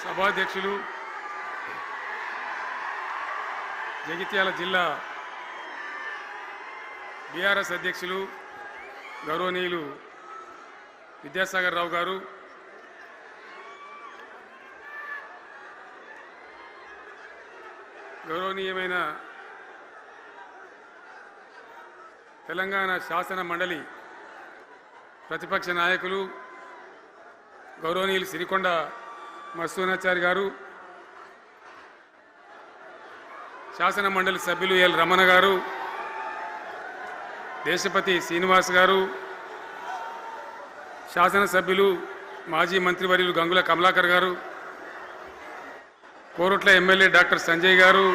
సభాధ్యక్షులు జగిత్యాల జిల్లా బీఆర్ఎస్ అధ్యక్షులు గౌరవనీయులు విద్యాసాగర్ రావు గారు, గౌరవనీయమైన తెలంగాణ శాసన మండలి ప్రతిపక్ష నాయకులు గౌరవనీయులు సిరికొండ మస్తూనాచారి గారు, శాసన మండలి సభ్యులు ఎల్ రమణ గారు, దేశపతి శ్రీనివాస్ గారు, శాసనసభ్యులు మాజీ మంత్రివర్యులు గంగుల కమలాకర్ గారు, కోరుట్ల ఎమ్మెల్యే డాక్టర్ సంజయ్ గారు,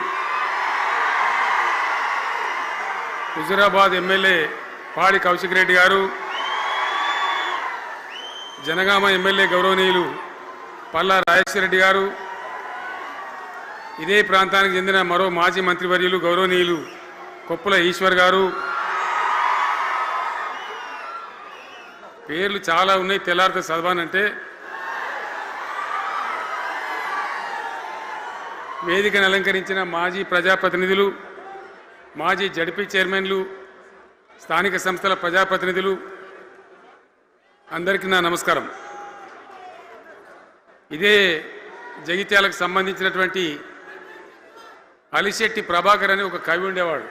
హుజురాబాద్ ఎమ్మెల్యే పాడి కౌశిక్ రెడ్డి గారు, జనగామ ఎమ్మెల్యే గౌరవనీయులు పల్లా రాజేశ్వరరెడ్డి గారు, ఇదే ప్రాంతానికి చెందిన మరో మాజీ మంత్రివర్యులు గౌరవనీయులు కొప్పుల ఈశ్వర్ గారు, పేర్లు చాలా ఉన్నాయి, తెల్లారితో చదవానంటే. వేదికను అలంకరించిన మాజీ ప్రజాప్రతినిధులు, మాజీ జడ్పీ చైర్మన్లు, స్థానిక సంస్థల ప్రజాప్రతినిధులు, అందరికీ నా నమస్కారం. ఇదే జగిత్యాలకు సంబంధించినటువంటి అలిశెట్టి ప్రభాకర్ అని ఒక కవి ఉండేవాడు.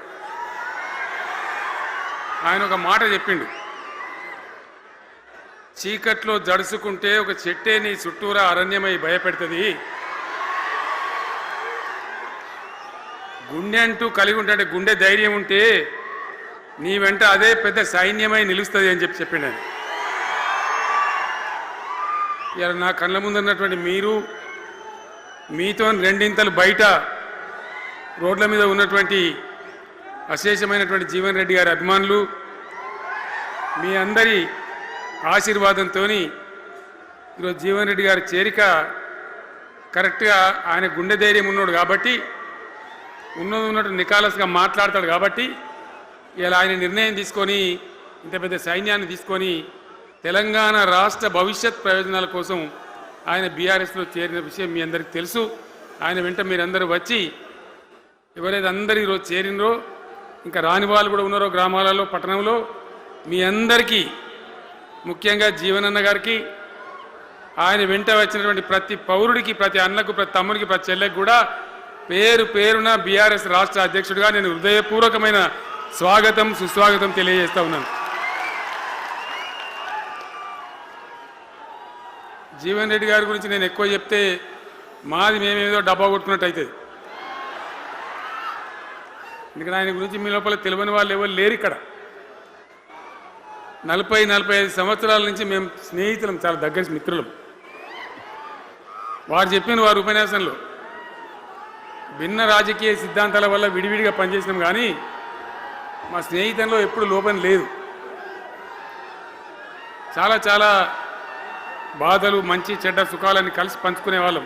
ఆయన ఒక మాట చెప్పిండు, చీకట్లో జడుసుకుంటే ఒక చెట్టే నీ చుట్టూరా అరణ్యమై భయపెడుతుంది, గుండె అంటూ కలిగి ఉంటే గుండె ధైర్యం ఉంటే నీ వెంట అదే పెద్ద సైన్యమై నిలుస్తుంది అని చెప్పిండు ఆయన. ఇలా నా కళ్ళ ముందున్నటువంటి మీరు, మీతో రెండింతలు బయట రోడ్ల మీద ఉన్నటువంటి అశేషమైనటువంటి జీవన్ రెడ్డి గారి అభిమానులు, మీ అందరి ఆశీర్వాదంతో ఈరోజు జీవన్ రెడ్డి గారి చేరిక కరెక్ట్గా, ఆయన గుండె ధైర్యం ఉన్నాడు కాబట్టి, ఉన్నట్టు నికాలస్గా మాట్లాడతాడు కాబట్టి ఇలా ఆయన నిర్ణయం తీసుకొని ఇంత పెద్ద సైన్యాన్ని తీసుకొని తెలంగాణ రాష్ట్ర భవిష్యత్ ప్రయోజనాల కోసం ఆయన బీఆర్ఎస్లో చేరిన విషయం మీ అందరికీ తెలుసు. ఆయన వెంట మీరందరూ వచ్చి, ఎవరైతే అందరూ ఈరోజు చేరినరో, ఇంకా రాని వాళ్ళు కూడా ఉన్నారో గ్రామాలలో పట్టణంలో, మీ అందరికీ ముఖ్యంగా జీవనన్న గారికి, ఆయన వెంట వచ్చినటువంటి ప్రతి పౌరుడికి, ప్రతి అన్నకు, ప్రతి తమ్ముడికి, ప్రతి చెల్లెకి కూడా పేరు పేరున బీఆర్ఎస్ రాష్ట్ర అధ్యక్షుడిగా నేను హృదయపూర్వకమైన స్వాగతం, సుస్వాగతం తెలియజేస్తా ఉన్నాను. జీవన్ రెడ్డి గారి గురించి నేను ఎక్కువ చెప్తే మాది మేమేదో డబ్బా కొట్టుకున్నట్టు అవుతుంది. ఎందుకంటే ఆయన గురించి మీ లోపల తెలియని వాళ్ళు ఎవరు లేరు ఇక్కడ. 40-45 సంవత్సరాల నుంచి మేము స్నేహితులం, చాలా దగ్గర మిత్రులం. వారు చెప్పిన వారి ఉపన్యాసంలో భిన్న రాజకీయ సిద్ధాంతాల వల్ల విడివిడిగా పనిచేసినాం, కానీ మా స్నేహితంలో ఎప్పుడు లోపం లేదు. చాలా చాలా బాధలు, మంచి చెడ్డ సుఖాలన్నీ కలిసి పంచుకునే వాళ్ళం,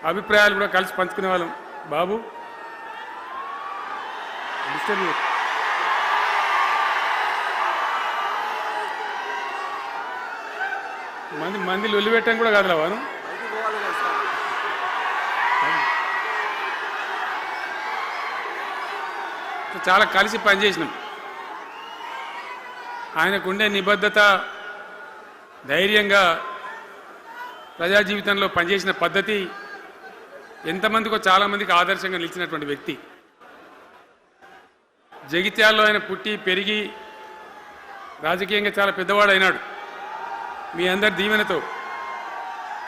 అభిప్రాయాలు కూడా కలిసి పంచుకునే వాళ్ళం. బాబు మంది లొల్లి పెట్టడం కూడా కాదురా వారు. చాలా కలిసి పనిచేసినాం. ఆయనకుండే నిబద్ధత, ధైర్యంగా ప్రజా జీవితంలో పనిచేసిన పద్ధతి ఎంతమందికో చాలామందికి ఆదర్శంగా నిలిచినటువంటి వ్యక్తి. జగిత్యాల్లో ఆయన పుట్టి పెరిగి రాజకీయంగా చాలా పెద్దవాడు అయినాడు మీ అందరి దీవెనతో.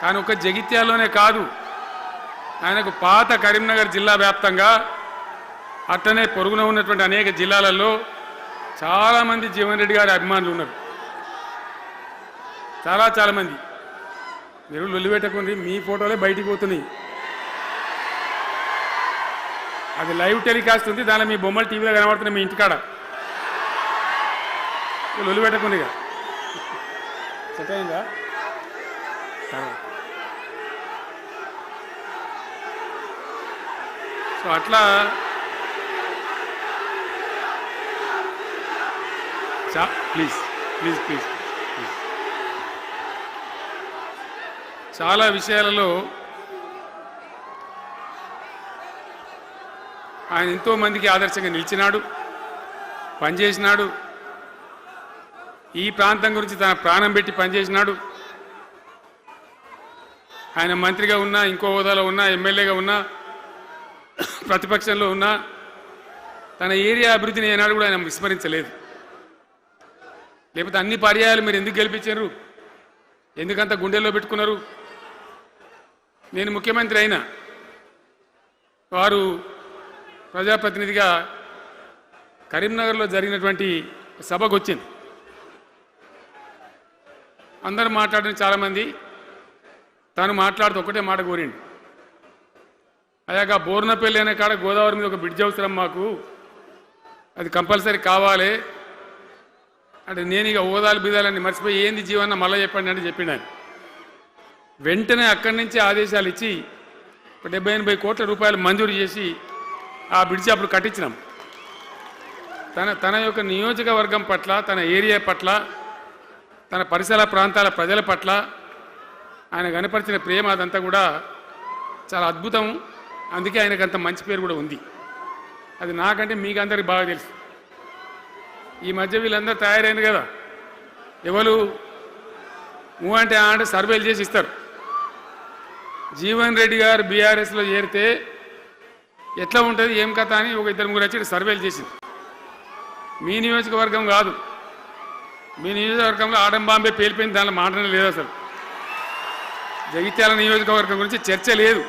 కానీ ఒక జగిత్యాల్లోనే కాదు, ఆయనకు పాత కరీంనగర్ జిల్లా వ్యాప్తంగా, అట్లనే పొరుగున ఉన్నటువంటి అనేక జిల్లాలలో చాలామంది జీవన్ రెడ్డి గారి అభిమానులు ఉన్నారు. చాలామంది. మీరు లొల్లి పెట్టకుండి, మీ ఫోటోలే బయటికి పోతున్నాయి. అది లైవ్ టెలికాస్ట్ ఉంది, దానిలో మీ బొమ్మలు టీవీలో కనబడుతున్నాయి మీ ఇంటికాడ. లొల్లి పెట్టకుండి. ఇక సెట్ అయిందా? సో అట్లా ప్లీజ్ ప్లీజ్ ప్లీజ్ చాలా విషయాలలో ఆయన ఎంతోమందికి ఆదర్శంగా నిలిచినాడు, పనిచేసినాడు. ఈ ప్రాంతం గురించి తన ప్రాణం పెట్టి పనిచేసినాడు. ఆయన మంత్రిగా ఉన్నా, ఇంకో హోదాలో ఉన్నా, ఎమ్మెల్యేగా ఉన్నా, ప్రతిపక్షంలో ఉన్నా తన ఏరియా అభివృద్ధిని ఏనాడు కూడా ఆయన విస్మరించలేదు. లేకపోతే అన్ని పర్యాయాలు మీరు ఎందుకు గెలిపించారు, ఎందుకంత గుండెల్లో పెట్టుకున్నారు? నేను ముఖ్యమంత్రి అయినా వారు ప్రజాప్రతినిధిగా కరీంనగర్లో జరిగినటువంటి సభకు వచ్చింది. అందరూ మాట్లాడిన చాలామంది, తాను మాట్లాడుతూ ఒకటే మాట కోరిండు, అయ్యాక బోర్నపల్లి అనే కాడ గోదావరి మీద ఒక బ్రిడ్జ్ అవసరం మాకు, అది కంపల్సరీ కావాలి అంటే నేను ఇక హోదాలు బీదాలని మర్చిపోయి ఏంది జీవన్న మళ్ళీ చెప్పండి అంటే చెప్పిండు ఆయన. వెంటనే అక్కడి నుంచి ఆదేశాలు ఇచ్చి 70-80 కోట్ల రూపాయలు మంజూరు చేసి ఆ బ్రిడ్జి అప్పుడు కట్టించినాం. తన యొక్క నియోజకవర్గం పట్ల, తన ఏరియా పట్ల, తన పరిసర ప్రాంతాల ప్రజల పట్ల ఆయన కనపరిచిన ప్రేమ అదంతా కూడా చాలా అద్భుతం. అందుకే ఆయనకు అంత మంచి పేరు కూడా ఉంది. అది నాకంటే మీకు అందరికి బాగా తెలుసు. ఈ మధ్య వీళ్ళందరూ తయారైంది కదా, ఎవరు అంటే అంటే సర్వేలు చేసి ఇస్తారు. జీవన్ రెడ్డి గారు బీఆర్ఎస్లో చేరితే ఎట్లా ఉంటుంది ఏం కథ అని ఒక 2-3 వచ్చి సర్వేలు చేసింది. మీ నియోజకవర్గం కాదు, మీ నియోజకవర్గంలో ఆడం బాంబే పేలిపోయింది, దానిలో మాటనే లేదు. అసలు జగిత్యాల నియోజకవర్గం గురించి చర్చ లేదు.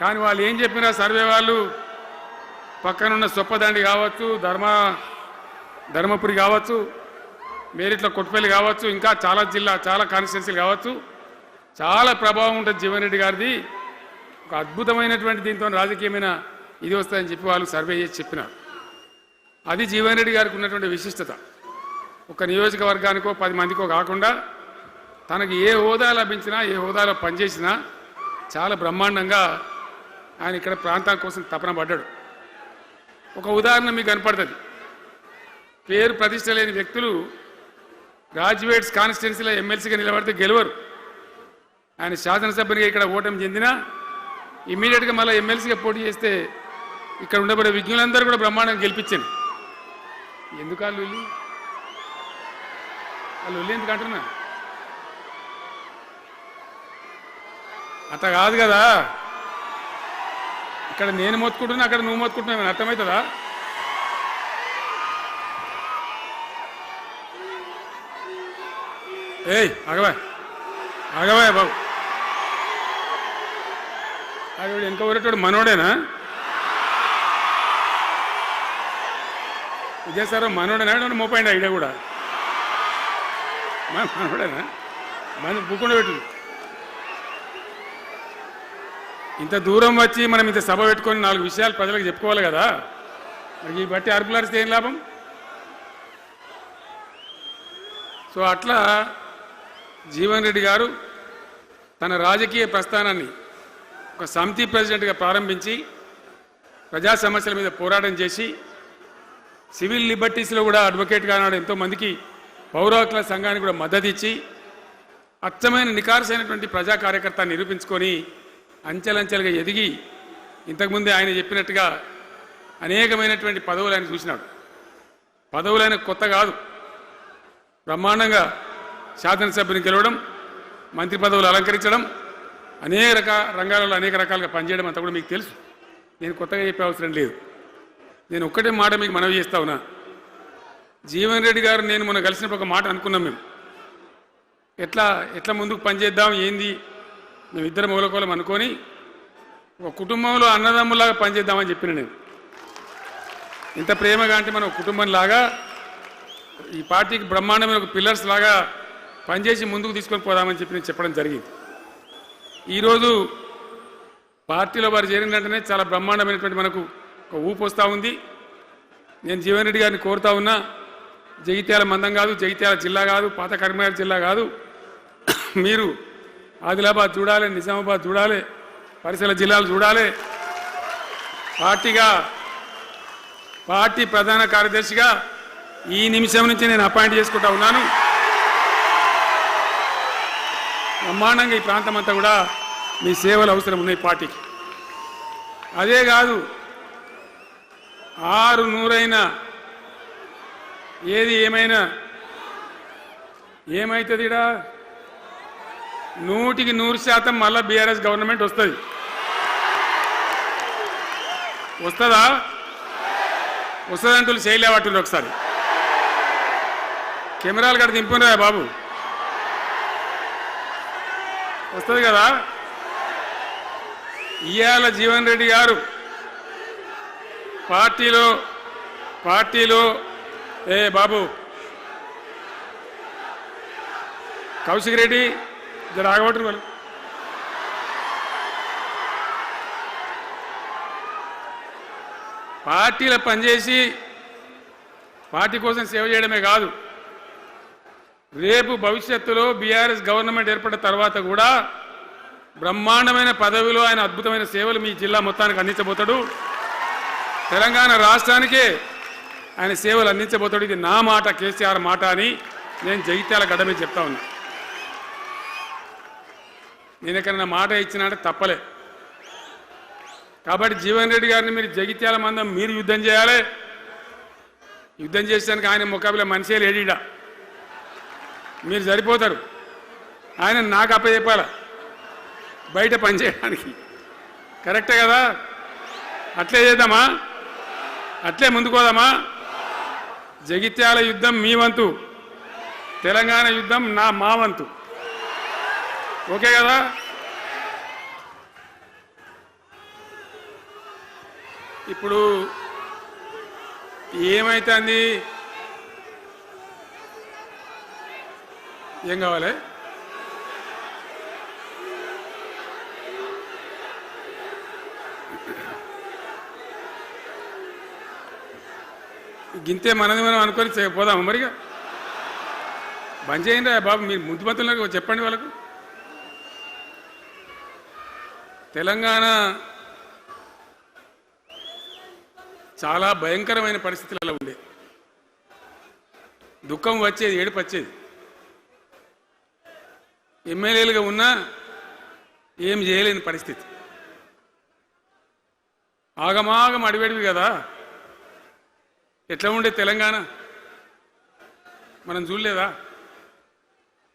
కానీ వాళ్ళు ఏం చెప్పినా సర్వే వాళ్ళు పక్కనున్న సొప్పదండి కావచ్చు, ధర్మపురి కావచ్చు, మేరిట్ల కొట్టుపల్లి కావచ్చు, ఇంకా చాలా కాన్స్టిట్యున్సీలు కావచ్చు, చాలా ప్రభావం ఉంటుంది జీవన్ రెడ్డి గారిది. ఒక అద్భుతమైనటువంటి దీంతో రాజకీయమైన ఇది వస్తుందని చెప్పి వాళ్ళు సర్వే చేసి చెప్పినారు. అది జీవన్ రెడ్డి గారికి ఉన్నటువంటి విశిష్టత. ఒక నియోజకవర్గానికో 10 మందికో కాకుండా తనకు ఏ హోదా లభించినా, ఏ హోదాలో పనిచేసినా చాలా బ్రహ్మాండంగా ఆయన ఇక్కడ ప్రాంతం కోసం తపన పడ్డాడు. ఒక ఉదాహరణ మీకు కనపడుతుంది. పేరు ప్రతిష్ట లేని వ్యక్తులు గ్రాడ్యుయేట్స్ కాన్స్టిట్యున్సీలో ఎమ్మెల్సీగా నిలబడితే గెలవరు. ఆయన శాసనసభ్యునిగా ఇక్కడ ఓటమి చెందినా ఇమ్మీడియట్గా మళ్ళీ ఎమ్మెల్సీగా పోటీ చేస్తే ఇక్కడ ఉండబడే విజ్ఞులందరూ కూడా బ్రహ్మాండంగా గెలిపించాను. ఎందుకు వాళ్ళు ఎందుకు అంటున్నా? అట్లా కాదు కదా, ఇక్కడ నేను మొత్తుకుంటున్నా, అక్కడ నువ్వు మొత్తుకుంటున్నావు, అర్థమవుతుందా? ఏయ్ ఆగవా బాబు, ఆవిడ వెనక ఊరేటోడు మనోడేనా? ఇదే సార్ మనోడేనా? మోపండి ఐడియా కూడా మనోడేనా? బుక్కుండా పెట్టు. ఇంత దూరం వచ్చి మనం ఇంత సభ పెట్టుకొని 4 విషయాలు ప్రజలకు చెప్పుకోవాలి కదా. మరి ఈ బట్టి అరుపులారిస్తే ఏం లాభం? సో అట్లా జీవన్ రెడ్డి గారు తన రాజకీయ ప్రస్థానాన్ని ఒక సమితి ప్రెసిడెంట్గా ప్రారంభించి ప్రజా సమస్యల మీద పోరాటం చేసి సివిల్ లిబర్టీస్లో కూడా అడ్వకేట్గా నాడు ఎంతోమందికి పౌర హక్కుల సంఘానికి కూడా మద్దతు ఇచ్చి అచ్చమైన నికార్సైనటువంటి ప్రజా కార్యకర్త నిరూపించుకొని అంచెలంచెలుగా ఎదిగి ఇంతకుముందే ఆయన చెప్పినట్టుగా అనేకమైనటువంటి పదవులు ఆయన చూసినాడు. పదవులైన కొత్త కాదు, బ్రహ్మాండంగా శాసనసభ్యుని గెలవడం, మంత్రి పదవులు అలంకరించడం, అనేక రంగాలలో అనేక రకాలుగా పనిచేయడం అంతా కూడా మీకు తెలుసు. నేను కొత్తగా చెప్పే అవసరం లేదు. నేను ఒక్కటే మాట మీకు మనవి చేస్తా ఉన్నా. జీవన్ రెడ్డి గారు నేను మొన్న కలిసినప్పుడు ఒక మాట అనుకున్నాం. మేము ఎట్లా ముందుకు పనిచేద్దాం ఏంది, మేమిద్దరం మూలకోలం అనుకొని ఒక కుటుంబంలో అన్నదమ్ములాగా పనిచేద్దామని చెప్పిన నేను. ఇంత ప్రేమగా అంటే మనం కుటుంబంలాగా ఈ పార్టీకి బ్రహ్మాండమైన ఒక పిల్లర్స్ లాగా పనిచేసి ముందుకు తీసుకొని పోదామని చెప్పి నేను చెప్పడం జరిగింది. ఈరోజు పార్టీలో వారు చేరిన వెంటనే చాలా బ్రహ్మాండమైనటువంటి మనకు ఒక ఊపు వస్తూ ఉంది. నేను జీవన్ రెడ్డి గారిని కోరుతా ఉన్నా, జగిత్యాల మందం కాదు, జగిత్యాల జిల్లా కాదు, పాత కరీంనగర్ జిల్లా కాదు, మీరు ఆదిలాబాద్ చూడాలి, నిజామాబాద్ చూడాలి, పరిసర జిల్లాలు చూడాలి. పార్టీ ప్రధాన కార్యదర్శిగా ఈ నిమిషం నుంచి నేను అపాయింట్ చేసుకుంటా ఉన్నాను. బ్రహ్మాండంగా ఈ ప్రాంతం అంతా కూడా మీ సేవలు అవసరం ఉన్నాయి పార్టీకి. అదే కాదు, 600 ఏది ఏమైనా ఏమైతుందిడా 100% మళ్ళా బీఆర్ఎస్ గవర్నమెంట్ వస్తుంది. వస్తుందా? వస్తుందంటూ చేయలేవట్టుంది. ఒకసారి కెమెరాలు కడ దింపురా బాబు. వస్తుంది కదా. ఇయాల జీవన్ రెడ్డి గారు పార్టీలో ఏ బాబు కౌశిక్ రెడ్డి జర ఆగబట్టు వాళ్ళు. పార్టీలో పనిచేసి పార్టీ కోసం సేవ చేయడమే కాదు, రేపు భవిష్యత్తులో బీఆర్ఎస్ గవర్నమెంట్ ఏర్పడిన తర్వాత కూడా బ్రహ్మాండమైన పదవిలో ఆయన అద్భుతమైన సేవలు మీ జిల్లా మొత్తానికి అందించబోతాడు. తెలంగాణ రాష్ట్రానికే ఆయన సేవలు అందించబోతాడు. ఇది నా మాట, కేసీఆర్ మాట అని నేను జగిత్యాల గడ్డ మీద చెప్తా ఉన్నా. నేను ఎక్కడన్నా మాట ఇచ్చినంటే తప్పలే. కాబట్టి జీవన్ రెడ్డి గారిని మీరు జగిత్యాల మందం మీరు యుద్ధం చేయాలి. యుద్ధం చేసేదానికి ఆయన ముఖాబిల మనిషే లేడీడా, మీరు సరిపోతారు. ఆయన నాకు అప్పచెప్పాల బయట పనిచేయడానికి. కరెక్టే కదా? అట్లే చేద్దామా? అట్లే ముందుకోదామా? జగిత్యాల యుద్ధం మీ వంతు, తెలంగాణ యుద్ధం మా వంతు. ఓకే కదా? ఇప్పుడు ఏమైతుంది? ఏం కావాలి? గింతే మనది మనం అనుకొని పోదాము. మరిగా బంద్ చేయండి బాబు. మీరు ముద్దుమంతులకు చెప్పండి వాళ్ళకు. తెలంగాణ చాలా భయంకరమైన పరిస్థితులలో ఉండే. దుఃఖం వచ్చేది, ఏడుపు వచ్చేది. ఎమ్మెల్యేలుగా ఉన్నా ఏం చేయలేని పరిస్థితి. ఆగమాగం అడివేడివి కదా. ఎట్లా ఉండే తెలంగాణ మనం చూడలేదా?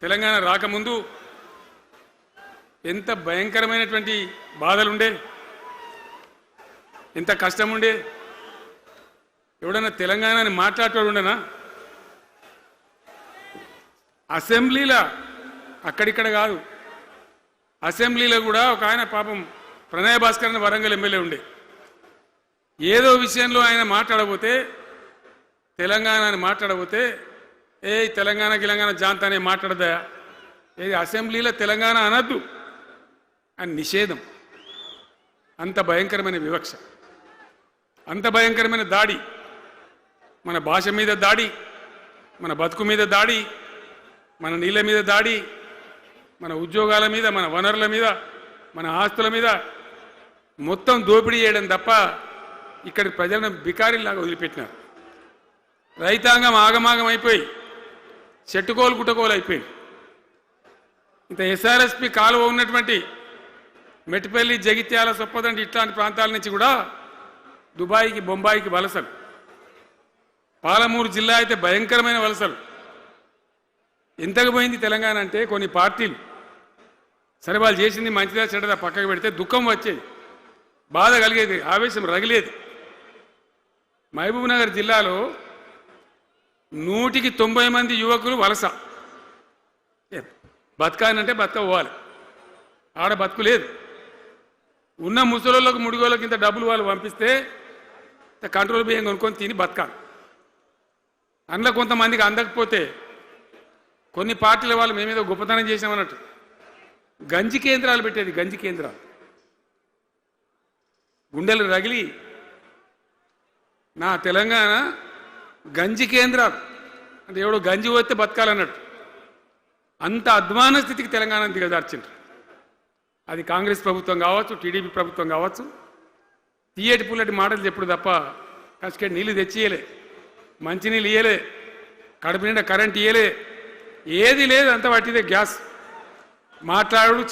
తెలంగాణ రాకముందు ఎంత భయంకరమైనటువంటి బాధలుండే, ఎంత కష్టం ఉండే. ఎవడన్నా తెలంగాణని మాట్లాడేవాడు ఉండనా? అసెంబ్లీలో అక్కడిక్కడ కాదు, అసెంబ్లీలో కూడా ఒక ఆయన పాపం ప్రణయ్ భాస్కర్ అని వరంగల్ ఎమ్మెల్యే ఉండే. ఏదో విషయంలో ఆయన మాట్లాడబోతే, తెలంగాణని మాట్లాడబోతే, తెలంగాణ జాంతానే మాట్లాడదా, ఏది అసెంబ్లీలో తెలంగాణ అనద్దు అని నిషేధం. అంత భయంకరమైన వివక్ష, అంత భయంకరమైన దాడి. మన భాష మీద దాడి, మన బతుకు మీద దాడి, మన నీళ్ళ మీద దాడి, మన ఉద్యోగాల మీద, మన వనరుల మీద, మన ఆస్తుల మీద మొత్తం దోపిడీ చేయడం తప్ప ఇక్కడి ప్రజలను బికారీలాగా వదిలిపెట్టినారు. రైతాంగం ఆగమాగం అయిపోయి చెట్టుకోలు గుట్టకోలు అయిపోయింది. ఇంత ఎస్ఆర్ఎస్పి కాలువ ఉన్నటువంటి మెట్టిపల్లి, జగిత్యాల, సొప్పదండి ఇట్లాంటి ప్రాంతాల నుంచి కూడా దుబాయ్కి, బొంబాయికి వలసలు. పాలమూరు జిల్లా అయితే భయంకరమైన వలసలు. ఎంతకు పోయింది తెలంగాణ అంటే, కొన్ని పార్టీలు సరే వాళ్ళు చేసింది మంచిదా చెడ్డదా పక్కకు పెడితే దుఃఖం వచ్చేది, బాధ కలిగేది, ఆవేశం రగిలేది. మహబూబ్ నగర్ జిల్లాలో 190 మంది యువకులు వలస. బతకానంటే బతకపోవాలి, ఆడ బతుకు లేదు. ఉన్న ముసలోళ్ళకు, ముడిగోళ్ళకి ఇంత డబ్బులు వాళ్ళు పంపిస్తే కంట్రోల్ బియ్యం కొనుక్కొని తిని బతకాలి. అందులో కొంతమందికి అందకపోతే కొన్ని పార్టీల వాళ్ళు మేమేదో గొప్పతనం చేసామన్నట్టు గంజి కేంద్రాలు పెట్టేది. గంజి కేంద్రాలు గుండెలు రగిలి, నా తెలంగాణ గంజి కేంద్రాలు అంటే ఎవడో గంజి పోతే బతకాలన్నట్టు అంత అధ్వాన స్థితికి తెలంగాణ దిగజార్చిండ్రు. అది కాంగ్రెస్ ప్రభుత్వం కావచ్చు, టీడీపీ ప్రభుత్వం కావచ్చు. తీయటి పుల్లటి మాటలు చెప్పుడు తప్ప కసుకేటి నీళ్ళు తెచ్చియలే, మంచినీళ్ళు ఇయ్యలే, కడుపు నిండా కరెంట్ ఇయ్యలే, ఏది లేదు. అంత పట్టిదే గ్యాస్. మాట్లాడు